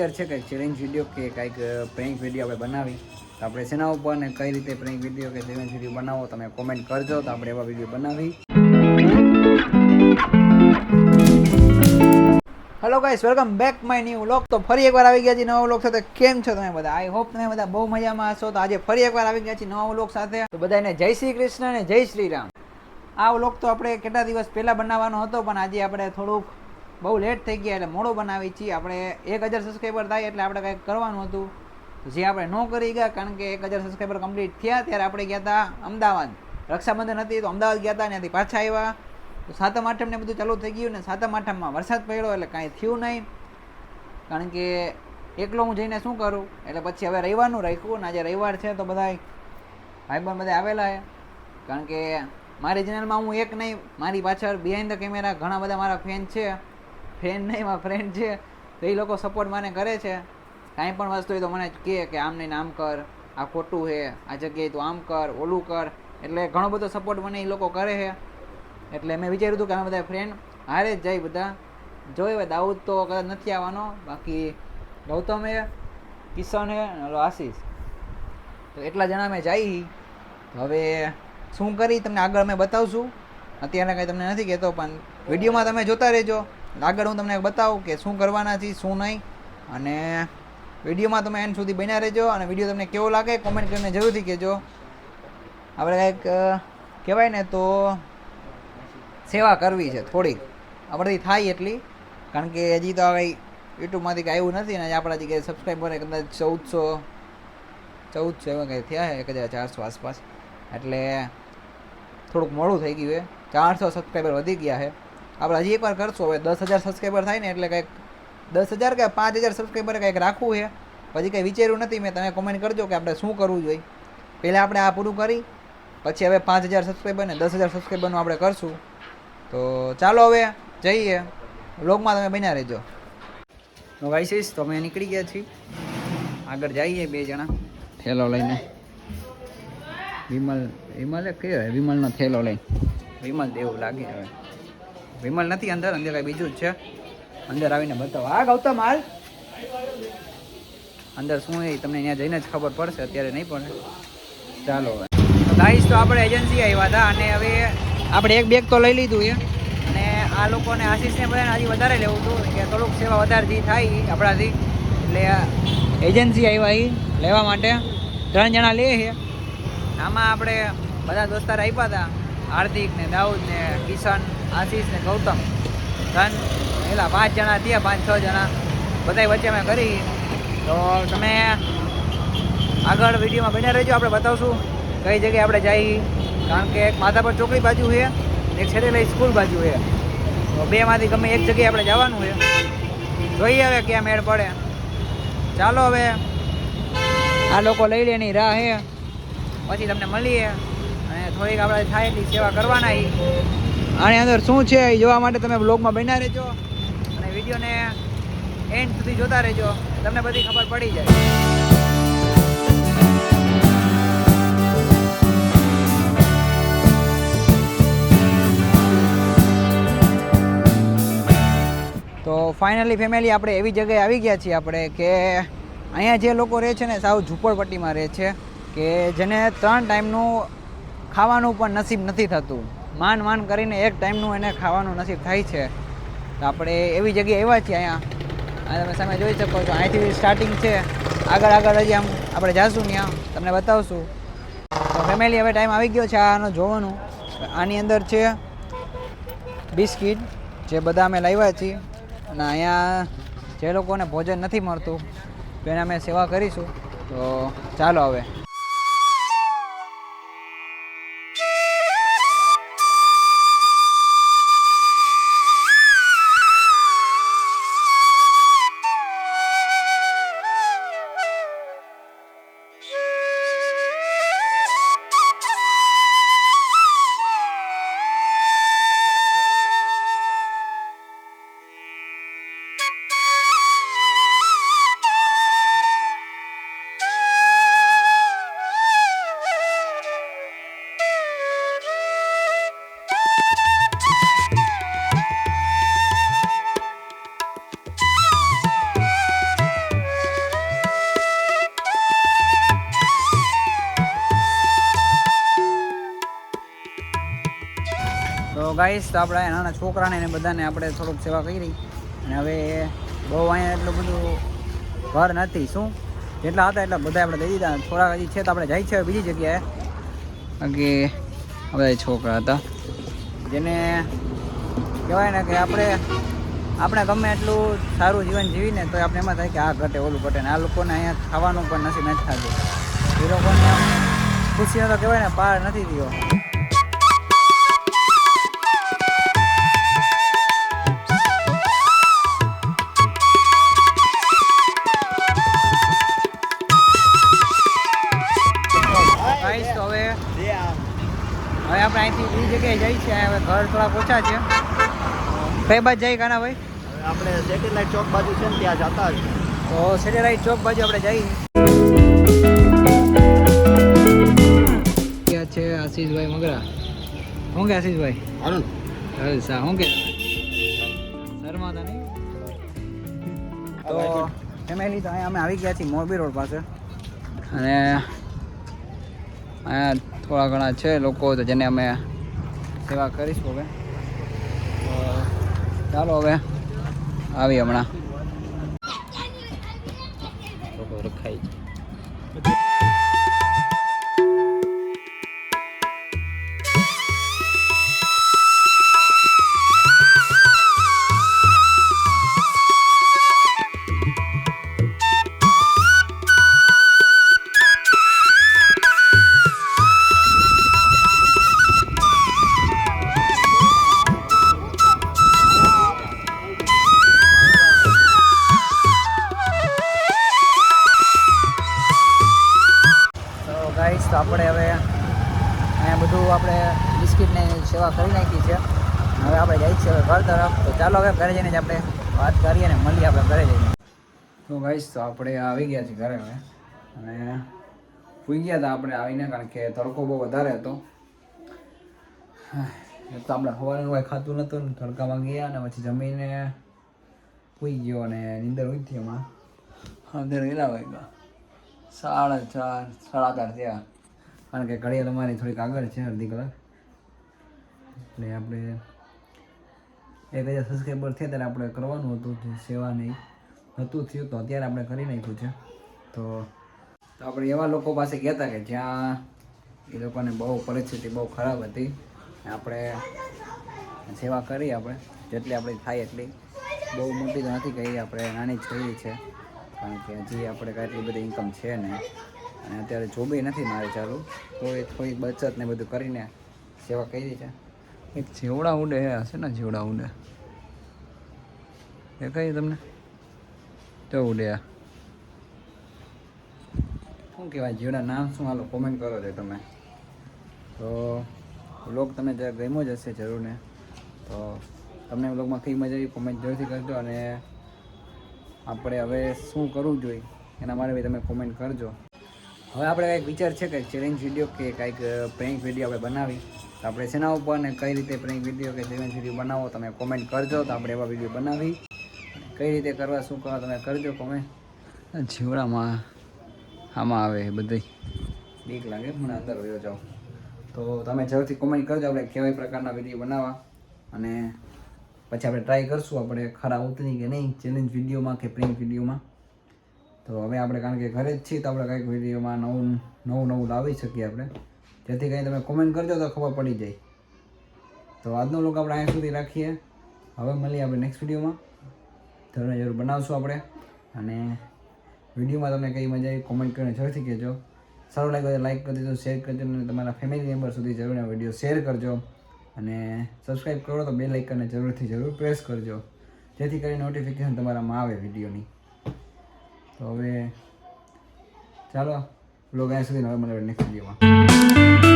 વિચાર છે કંઈક ચેલેન્જ વિડીયો કે કંઈક પ્રેન્ક વિડીયો આપણે બનાવી, તો આપણે શેના ઉપર ને કઈ રીતે પ્રેન્ક વિડીયો કે ચેલેન્જ વિડીયો બનાવો તમે કોમેન્ટ કરજો, તો આપણે એવા વિડીયો બનાવી. Hello guys, welcome back my new vlog. તો ફરી એકવાર આવી ગયા છીએ નવા વ્લોગ સાથે. કેમ છો તમે બધા? આઈ હોપ તમે બધા બહુ મજામાં હશો. તો આજે ફરી એકવાર આવી ગયા છીએ નવા વ્લોગ સાથે. તો બધાને જય શ્રી કૃષ્ણ અને જય શ્રી રામ. આ વ્લોગ તો આપણે કેટલા દિવસ પહેલાં બનાવવાનો હતો, પણ આજે આપણે થોડુંક બહુ લેટ થઈ ગયા એટલે મોડો બનાવી છીએ. આપણે 1000 સબસ્ક્રાઈબર થાય એટલે આપણે કંઈક કરવાનું હતું, જે આપણે ન કરી ગયા. કારણ કે 1000 સબસ્ક્રાઈબર કમ્પ્લીટ થયા ત્યારે આપણે ગયા હતા અમદાવાદ, રક્ષાબંધન હતી તો અમદાવાદ ગયા હતા, ત્યાંથી પાછા આવ્યા તો સાતમ આઠમને બધું ચાલુ થઈ ગયું. ને સાતમ આઠમમાં વરસાદ પડ્યો એટલે કાંઈ થયું નહીં, કારણ કે એકલો હું જઈને શું કરું, એટલે પછી હવે રવિવારનું રાખ્યું. ને આજે રવિવાર છે તો બધા ભાઈબંધ બધા આવેલા છે, કારણ કે મારી ચેનલમાં હું એક નહીં, મારી પાછળ બિહાઇન્ડ ધ કેમેરા ઘણા બધા મારા ફેન છે. ફેન નહીં, મારા ફ્રેન્ડ છે, તો એ લોકો સપોર્ટ મને કરે છે. કાંઈ પણ વસ્તુ હોય તો મને કહે કે આમ નહીં આમ કર, આ ખોટું છે, આ જગ્યાએ તું આમ કર, ઓલું કર. એટલે ઘણો બધો સપોર્ટ મને એ લોકો કરે છે. એટલે મેં વિચાર્યું હતું કે અમે બધા ફ્રેન્ડ હારે જ જાય બધા. જોઈ હવે દાઉદ તો કદાચ નથી આવવાનો, બાકી ગૌતમ હે, કિશન હે, ઓલો આશીષ, તો એટલા જણા અમે જઈ. હવે શું કરી તમને આગળ અમે બતાવશું. અત્યારે કંઈ તમને નથી કહેતો, પણ વિડીયોમાં તમે જોતા રહેજો. આગળ હું તમને બતાવું કે શું કરવાના છીએ શું નહીં, અને વિડીયોમાં તમે એન્ડ સુધી બન્યા રહેજો. અને વિડીયો તમને કેવો લાગે કોમેન્ટ કરીને જરૂરથી કહેજો. આપણે કંઈક કહેવાય ને તો સેવા કરવી છે થોડીક, આપણાથી થાય એટલી, કારણ કે હજી તો કંઈ યુટ્યુબમાંથી કંઈ આવ્યું નથી. ને આપણા હજી કંઈ સબસ્ક્રાઈબર કદાચ 1400 એવા કંઈ થયા છે, 1400 આસપાસ. એટલે થોડુંક મોડું થઈ ગયું છે. 400 સબસ્ક્રાઈબર વધી ગયા છે. આપણે હજી એકવાર કરશું. હવે 10,000 સબસ્ક્રાઈબર થાય ને એટલે કંઈક 10,000 કે 5,000 સબસ્ક્રાઈબર કંઈક રાખવું છે. પછી કંઈ વિચાર્યું નથી મેં. તમે કોમેન્ટ કરજો કે આપણે શું કરવું જોઈએ. પહેલાં આપણે આ પૂરું કરી, પછી હવે 5,000 સબસ્ક્રાઈબર ને 10,000 સબસ્ક્રાઈબરનું આપણે કરશું. તો ચાલો હવે જઈએ, વ્લોગમાં તમે બન્યા રહેજો. તો વાઇસીસ તો અમે નીકળી ગયા છીએ, આગળ જઈએ બે જણા થેલો લઈને. વિમલ કયો વિમલનો થેલો લઈ, વિમલ દેવું લાગે. હવે વિમલ નથી અંદર કાંઈ બીજું જ છે. અંદર આવીને બતાવો. હા ગૌતમ હાલ અંદર શું એ તમને ત્યાં જઈને જ ખબર પડશે, અત્યારે નહીં પડે. ચાલો હવે ગાઈસ, તો આપણે એજન્સી આવ્યા હતા અને હવે આપણે એક બેગ તો લઈ લીધું છે. અને આ લોકોને આશીષને બધાને હજી વધારે લેવું હતું કે થોડુંક સેવા વધારે જે થાય આપણાથી, એટલે એજન્સી આવ્યા એ લેવા માટે. 3 જણા લે છે. આમાં આપણે બધા દોસ્તાર આપ્યા હતા, હાર્દિક ને દાઉદ ને કિશન, આશીષ ને ગૌતમ. પેલા 5 જણા થયા, 5-6 જણા બધા વચ્ચે અમે કરી. તો તમે આગળ વિડીયોમાં બન્યા રહેજો, આપણે બતાવશું કઈ જગ્યાએ આપણે જઈએ. કારણ કે એક માધાપર ચોકડી બાજુ છે, એક છેલ્લે સ્કૂલ બાજુ છે. તો બેમાંથી ગમે એક જગ્યાએ આપણે જવાનું છે. જોઈએ હવે ક્યાં મેળ પડે. ચાલો હવે આ લોકો લઈ લે એની રાહ છે, પછી તમને મળીએ અને થોડીક આપણે થાય એટલી સેવા કરવાના. આની અંદર શું છે એ જોવા માટે તમે બ્લોગમાં બન્યા રહેજો અને વિડીયોને એન્ડ સુધી જોતા રહેજો, તમને બધી ખબર પડી જાય. તો ફાઇનલી ફેમિલી આપણે એવી જગ્યાએ આવી ગયા છીએ આપણે કે અહીંયા જે લોકો રહે છે ને સાવ ઝૂંપડપટ્ટીમાં રહે છે, કે જેને 3 ટાઈમનું ખાવાનું પણ નસીબ નથી થતું. માંડ કરીને 1 ટાઈમનું એને ખાવાનું નસીબ થાય છે. તો આપણે એવી જગ્યાએ આવ્યા છીએ. અહીંયા તમે સામે જોઈ શકો છો, અહીંથી સ્ટાર્ટિંગ છે. આગળ હજી આમ આપણે જાશું ત્યાં તમને બતાવશું. તો ફેમિલી હવે ટાઈમ આવી ગયો છે આનો જોવાનું. આની અંદર છે બિસ્કિટ જે બધા અમે લાવ્યા છીએ. અને અહીંયા જે લોકોને ભોજન નથી મળતું તો એને અમે સેવા કરીશું. તો ચાલો હવે ગાઈસ તો આપણે નાના છોકરાને ને બધાને આપણે થોડુંક સેવા કરી અને હવે બહુ અહીંયા એટલું બધું ઘર નથી શું જેટલા હતા એટલા બધા આપણે દઈ દીધા થોડાક હજી છે તો આપણે જાય છે બીજી જગ્યાએ બાકી બધા છોકરા હતા જેને કહેવાય ને કે આપણે ગમે એટલું સારું જીવન જીવીને તો આપણે એમાં થાય કે આ ઘટે ઓલું ઘટે ને આ લોકોને અહીંયા ખાવાનું પણ નસીબ નથી થતું એ લોકોને આમ ખુશીનો તો કહેવાય ને પાર નથી થયો. તો હવે આપણે અહીંથી બીજી જગ્યાએ જઈએ છીએ હવે ઘર થોડા ઓછા છે કઈ બાજુ જઈએ કાના ભાઈ આપણે સેટેલાઇટ ચોક બાજુ છે ને ત્યાં જતા જ તો સેટેલાઇટ ચોક બાજુ આપણે જઈએ. ક્યાં છે આશીષભાઈ મગરા શું કે આશીષભાઈ અરુણ સા શું કે શર્માતા નહીં તો ફેમિલી તો અહીંયા અમે આવી ગયા છીએ મોરબી રોડ પાસે અને અહીંયા થોડા ઘણા છે લોકો તો જેને અમે સેવા કરીશું હવે તો ચાલો હવે આવી હમણાં રખાઈ તો આપણે હવે અહીંયા બધું આપણે બિસ્કિટની સેવા કરી નાખી છે હવે આપણે જઈએ છીએ હવે ઘર તરફ તો ચાલો હવે ઘરે જઈને જ આપણે વાત કરીએ ને મળીએ આપણે ઘરે જઈને. તો ગાઈસ તો આપણે આવી ગયા છીએ ઘરે હવે અને સૂઈ ગયા હતા આપણે આવીને કારણ કે તડકો બહુ વધારે હતો તો આપણે સવારનું કંઈ ખાતું નહોતું ને તડકામાં ગયા અને પછી જમીને સૂઈ ગયો અને નીંદર ઉઠી હમણાં અત્યારે કેટલા વાગ્યા 4:30 4:30 થયા કારણ કે ઘડિયાળ અમારી થોડીક આગળ છે અડધી કલાક એટલે આપણે 1000 સબસ્ક્રાઈબર થયા ત્યારે આપણે કરવાનું હતું સેવા નહીં નહોતું થયું તો અત્યારે આપણે કરી નાખ્યું છે. તો આપણે એવા લોકો પાસે ગયા હતા કે જ્યાં એ લોકોને બહુ પરિસ્થિતિ બહુ ખરાબ હતી આપણે સેવા કરી આપણે જેટલી આપણી થાય એટલી બહુ મોટી તો નથી કહી આપણે નાની જ કહી છે કારણ કે હજી આપણે કાંઈ બધી ઇન્કમ છે ને અને અત્યારે જોબે નથી મારે ચાલુ તો એ થોડીક બચત ને બધું કરીને સેવા કરી છે. એક જેવડા ઉડે હશે ને જેવડા ઉડે એ કઈ તમને તો ઉડે શું કહેવાય જેવડા નામ શું હાલો કોમેન્ટ કરો છો તમે તો વ્લોગ તમને જરા ગમ્યો જ હશે જરૂર ને તો તમને વ્લોગમાં કઈ મજા આવી કોમેન્ટ જરૂરથી કરજો અને આપણે હવે શું કરવું જોઈએ એના માટે બી તમે કોમેન્ટ કરજો. હવે આપણે કંઈક વિચાર છે કે ચેલેન્જ વિડીયો કે કંઈક પ્રેન્ક વિડીયો આપણે બનાવી તો આપણે શેના ઉપર ને કઈ રીતે પ્રેન્ક વિડીયો કે ચેલેન્જ વિડીયો બનાવો તમે કોમેન્ટ કરજો તો આપણે એવા વિડીયો બનાવી કઈ રીતે કરવા શું કરવા તમે કરજો કોમેન્ટ. જીવડામાં આમાં આવે બધી બીક લાગે મને અંદર વયો જાઓ તો તમે જરૂરથી કોમેન્ટ કરજો આપણે કેવા પ્રકારના વિડીયો બનાવવા અને પછી આપણે ટ્રાય કરશું આપણે ખરા ઉતરી કે નહીં ચેલેન્જ વિડીયોમાં કે પ્રેન્ક વિડીયોમાં. તો હવે આપણે કારણ કે ઘરે જ છીએ તો આપણે કંઈક વિડીયોમાં નવું લાવી શકીએ આપણે જેથી કંઈ તમે કોમેન્ટ કરજો તો ખબર પડી જાય. તો આજનો લોક આપણે અહીંયા સુધી રાખીએ હવે મળીએ આપણે નેક્સ્ટ વિડીયોમાં જરૂર બનાવશું આપણે અને વિડીયોમાં તમને કઈ મજા આવી કોમેન્ટ કરીને જરૂરથી કહેજો. સારું લાગ્યું તો લાઈક કરી દેજો શેર કરજો અને તમારા ફેમિલી મેમ્બર સુધી જરૂર વિડીયો શેર કરજો અને સબસ્ક્રાઈબ કરો તો બેલ આઇકનને જરૂર પ્રેસ કરજો જેથી કરીને નોટિફિકેશન તમારામાં આવે વિડીયોની. તો હવે ચાલો વ્લોગ અહીંયા સુધી હવે મળે નેક્સ્ટ વિડીયોમાં.